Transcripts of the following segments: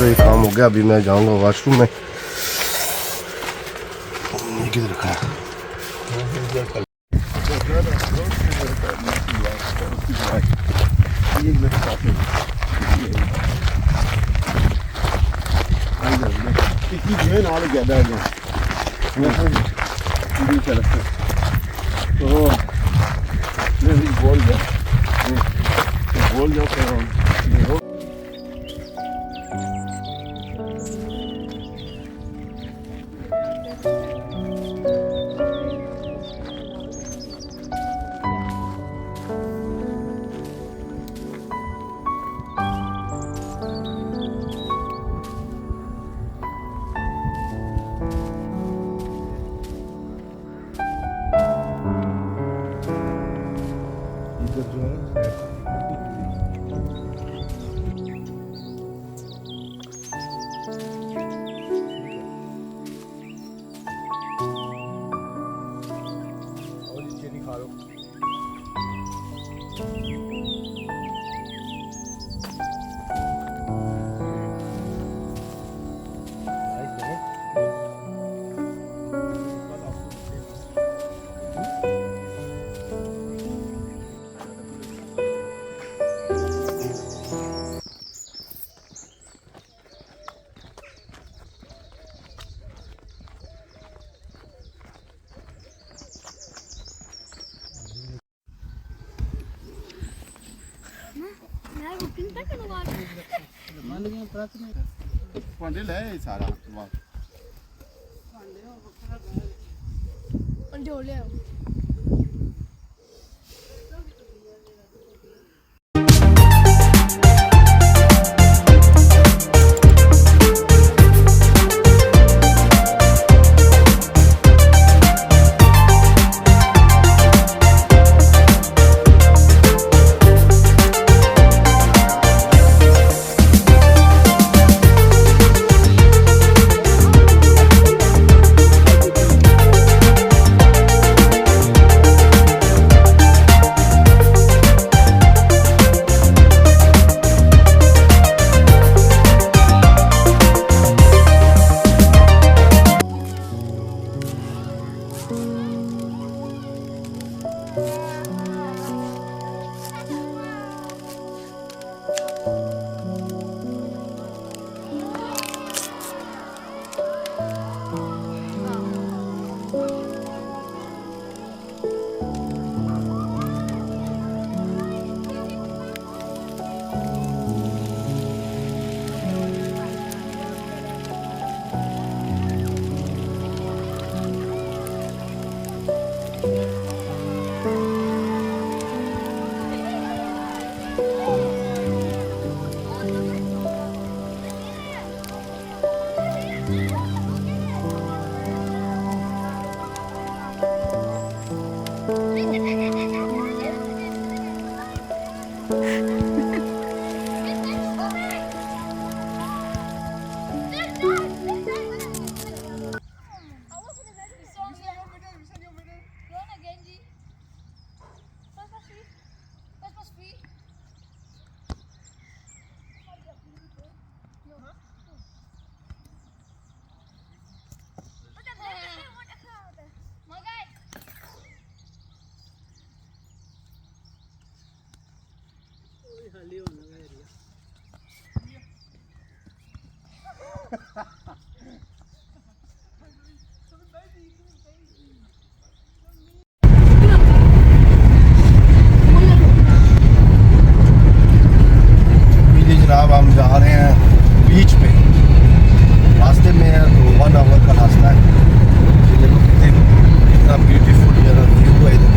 तो ये काम हो गया। अभी मैं जाऊंगा वॉशरूम में। ये किधर रखा है? बोल जाओ। सारा जनाब हम जा रहे हैं बीच पे। रास्ते में है तो 1 आवर का रास्ता है। ये देखो कितना ब्यूटीफुल व्यू है इधर।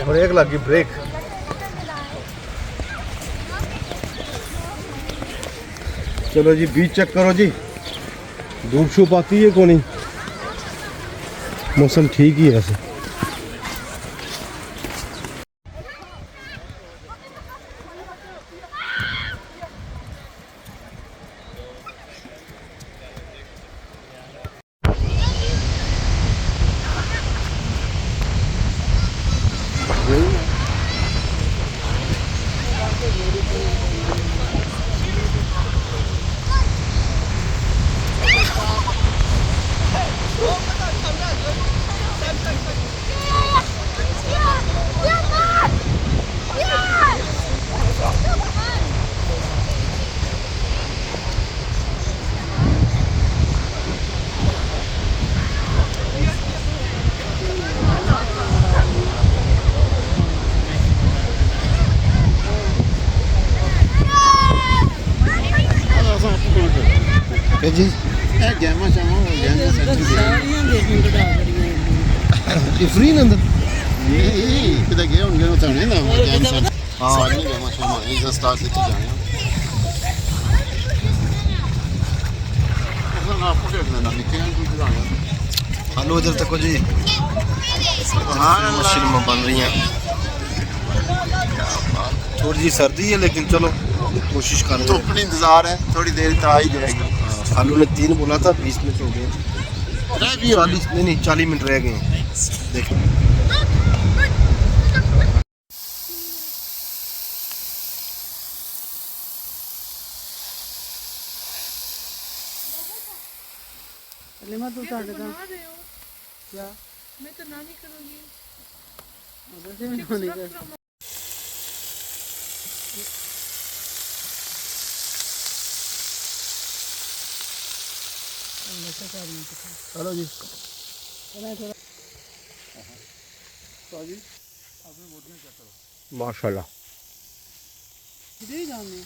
ब्रेक लगी ब्रेक। चलो जी बीच चेक करो जी। धूप छुप आती है को नहीं। मौसम ठीक ही है ऐसे। ਫਿਰ ਜੀ ਇਹ ਗੇਮਾਂ ਸ਼ਾਮਾਂ ਹੋ ਜਾਂਦੀਆਂ ਸੱਚੀ ਸਾਰੀਆਂ ਗੇਮਾਂ ਕਢਾ ਕਰੀਆਂ ਇਹ ਫ੍ਰੀ ਨੇ ਅੰਦਰ ਇਹ ਕਿਤੇ ਗਏ ਹੋਣਗੇ ਉਹ ਤਾਂ ਨਹੀਂ ਨਾ ਗੇਮ ਸਨ ਹਾਂ। ਸਾਰੀਆਂ ਗੇਮਾਂ ਸ਼ਾਮਾਂ ਇਹ ਸਟਾਰ ਸਿੱਟੀ ਜਾਣੇ ਉਹਨਾਂ ਨਾਲ ਆਪੋ ਖੇਡਦੇ ਨਾ ਨਿੱਕੇ ਨੂੰ ਕੋਈ ਜਾਣੇ हेलो इधर तक जी मशीन में बन रही हैं थोड़ी जी सर्दी है लेकिन चलो कोशिश कर रहे धूप में इंतजार है थोड़ी देर तक आ ही जाएगी हैं खालू ने 3 बोला था 20 मिनट हो गए 40 नहीं 40 मिनट रह गए हैं देखो लिमा तू साढ़े का क्या मैं तो ना नहीं करूँगी उधर से मैं नहीं कर चलो जी माशाल्लाह इधर ही जाने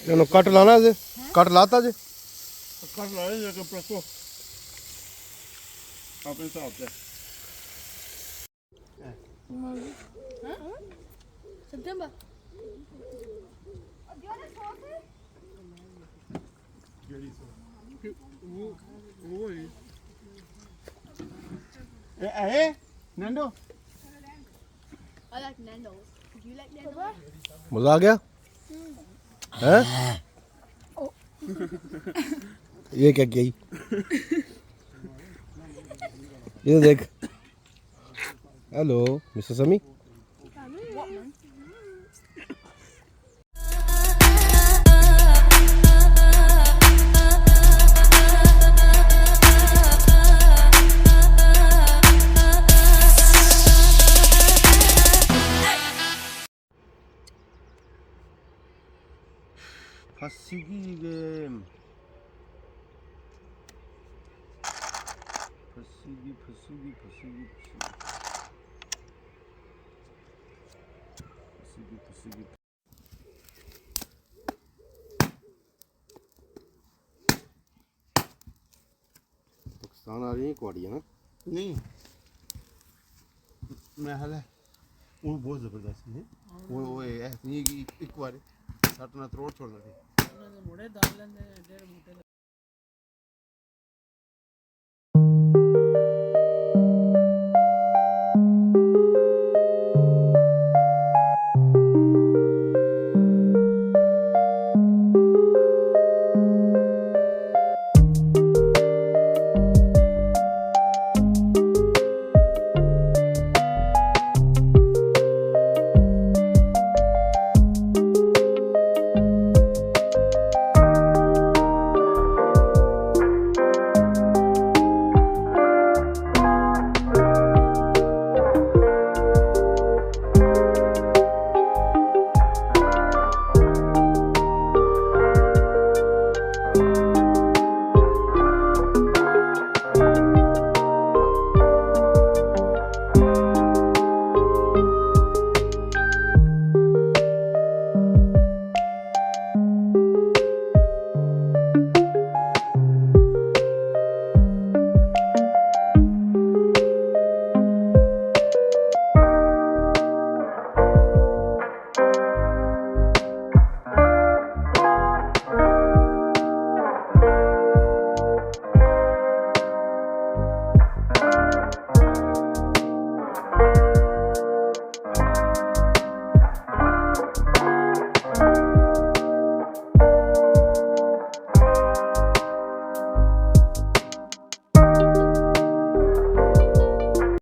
इन्होंने कट लाना जे कट लाता जे कर लाए जगह प्रको अपने हिसाब से सितंबर वो ही ए नंदो I like Nando's. Do you like Nando's? मजा आ गया हैं ये क्या किया ये देख हेलो मिस्टर समी फंसीगी गेम फंसीगी फंसीगी फंसीगी फंसीगी फंसीगी पाकिस्तान आ रही है कुआड़ियाँ ना नहीं मैं हाल है वो बहुत ज़बरदस्त है वो ऐसी है कि एक बार सट ना तोड़ छोड़ना थी मुड़े डाल लेंगे 1.5 बूटे